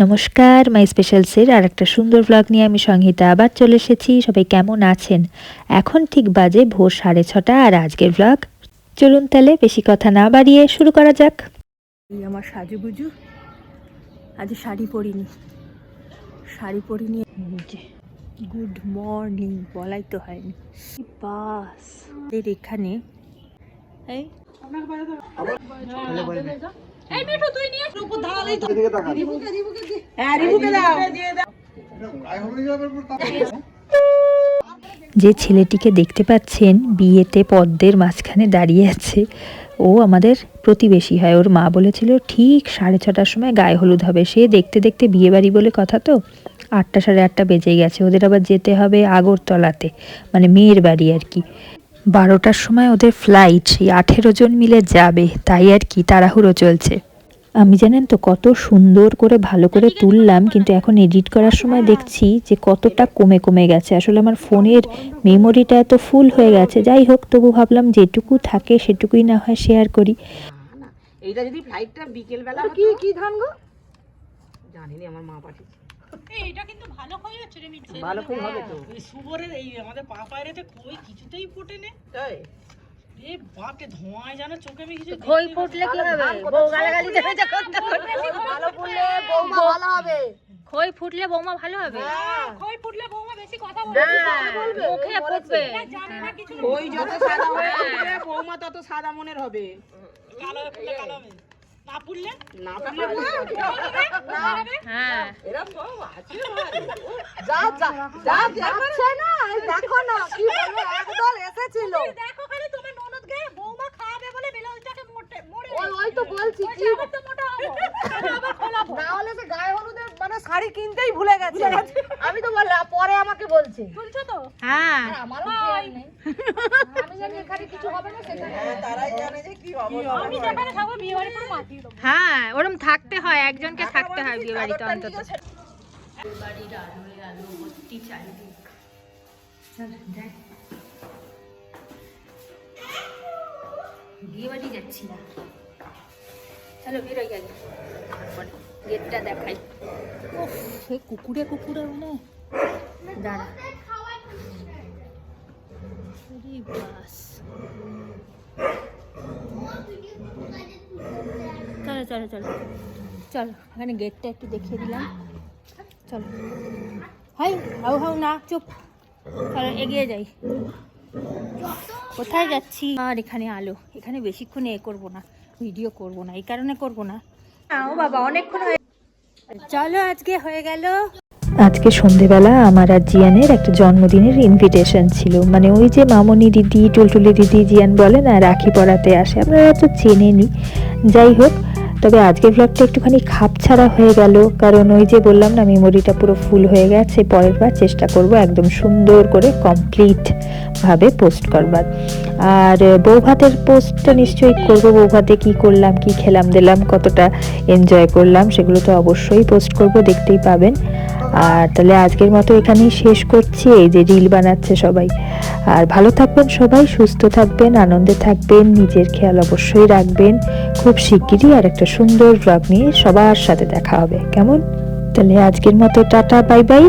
নমস্কার, মাই স্পেশালসের আর একটা সুন্দর ব্লগ নিয়ে আমি সংহিতা আবার চলে এসেছি। সবাই কেমন আছেন? এখন ঠিক বাজে ভোর 6:30 আর আজকের ব্লগ চলুন তাহলে বেশি কথা না বাড়িয়ে শুরু করা যাক। এই আমার সাজুগুজু, আজ শাড়ি পরিনি। গুড মর্নিং বলাই তো হয়নি। বাস এখানে এই যে ছেলেটিকে দেখতে পাচ্ছেন বিয়েতে পদ্মের মাঝখানে দাঁড়িয়ে আছে, ও আমাদের প্রতিবেশী হয়। ওর মা বলেছিল ঠিক 6:30টার সময় গায়ে হলুদ হবে। সে দেখতে দেখতে বিয়ে বাড়ি বলে কথা তো 8টা 8:30 বেজে গেছে। ওদের আবার যেতে হবে আগরতলাতে, মানে মেয়ের বাড়ি আর কি। 12টার সময় ওদের ফ্লাইট, সেই 18 জন মিলে যাবে, তাই আর কি তাড়াহুড়ো চলছে। আমি জানেন তো কত সুন্দর করে ভালো করে তুললাম, কিন্তু এখন এডিট করার সময় দেখছি যে কতটা কমে কমে গেছে। আসলে আমার ফোনের মেমোরিটা এত ফুল হয়ে গেছে। যাই হোক, তবু ভাবলাম যেটুকু থাকে সেটুকুই না হয় শেয়ার করি। এইটা যদি ফ্লাইটটা বিকেল বেলা কি কি ধান গো জানি না, আমার মা পাঠিয়েছে। এটা কিন্তু ভালো কই হচ্ছে রে মিঠু, ভালো করে হবে তো। এই সুবরের এই আমাদের পা পায়রেতে কই কিছুতেই ফোটে নে। তাই এ বাপরে ধোঁয়ায় জানো চোখে আমি কিছু কই ফুটলে কি হবে? বউ গালাগালি দেবে যখন তখন। ভালো ফুটলে বৌমা ভালো হবে। খই ফুটলে বৌমা ভালো হবে। কই ফুটলে বৌমা বেশি কথা বলবে, মুখে ফুটবে। জানে না কিছু। ওই যত সাদা হবে বৌমা তত সাদা মনের হবে। কালো ফুটলে কালো হবে, না ফুটলে না ফুটলে হ্যাঁ, এরা সব আছে। যা যা যা যাচ্ছে না, এই দেখো না কি বলে একদল এসেছিল। দেখো খালি তোমার ননদ গায়ে বৌমা খাবে বলে ব্লাউজটাকে মোড়ে ওই তো বলছি কি আবার তো মোটা হবো, আবার খোলাবো। না হলে সে গায়ে হলুদের মানে শাড়ি কিনতেই ভুলে গেছে। আমি তো বললাম পরে আমাকে বলছে। শুনছো তো? হ্যাঁ, আমারও খেয়াল নেই। আমি জানি এখানে কিছু হবে না, সেখানে তারাই জানে যে কি হবে। আমি যেখানে থাকবো বিয়ে বাড়ি পুরো মাতিয়ে দেবো। হ্যাঁ, ওরম থাকতে হয়, একজনকে থাকতে হয় বিয়ে বাড়িতে অন্তত। বিয়ে বাড়ি যাচ্ছি না, চলো বেরোই গেল। গেটটা দেখাই। সে কুকুরে কুকুরে মানে দাঁড়া। বাস চলো চলো চলো চলো, এখানে গেটটা একটু দেখিয়ে দিলাম। চলো, হাই হাউ হাউ না, চুপ। চলো এগিয়ে যাই। কোথায় যাচ্ছি? আর এখানে আলো, এখানে বেশিক্ষণ করবো না, ভিডিও করবো না, এই কারণে করবো না। ও বাবা, অনেকক্ষণ হয়ে, চলো আজকে হয়ে গেল। আজকে সন্ধেবেলা আমার আর জিয়ানের একটা জন্মদিনের ইনভিটেশন ছিল। মানে ওই যে মামনি দিদি, টুলটুলি দিদি জিয়ান বলে না, রাখি পরাতে আসে, আপনারা তো চেনেনই। যাই হোক, তবে আজকের ব্লগটা একটুখানি খাপছাড়া হয়ে গেল, কারণ ওই যে বললাম না মেমোরিটা পুরো ফুল হয়ে গেছে। পরের বার চেষ্টা করব একদম সুন্দর করে কমপ্লিট ভাবে পোস্ট করবার। আর বৌভাতের পোস্টটা নিশ্চয়ই করব। বৌভাতে কি করলাম, কি খেলাম দিলাম, কতটা এনজয় করলাম, সেগুলো তো অবশ্যই পোস্ট করব, দেখতেই পাবেন। আর তাহলে আজকের মতো এখানেই শেষ করছি। এই যে রিল বানাচ্ছে সবাই। আর ভালো থাকবেন সবাই, সুস্থ থাকবেন, আনন্দে থাকবেন, নিজের খেয়াল অবশ্যই রাখবেন। খুব শিগগিরই আর একটা সুন্দর ব্লগ নিয়ে সবার সাথে দেখা হবে, কেমন? তাহলে আজকের মতো টাটা, বাই বাই।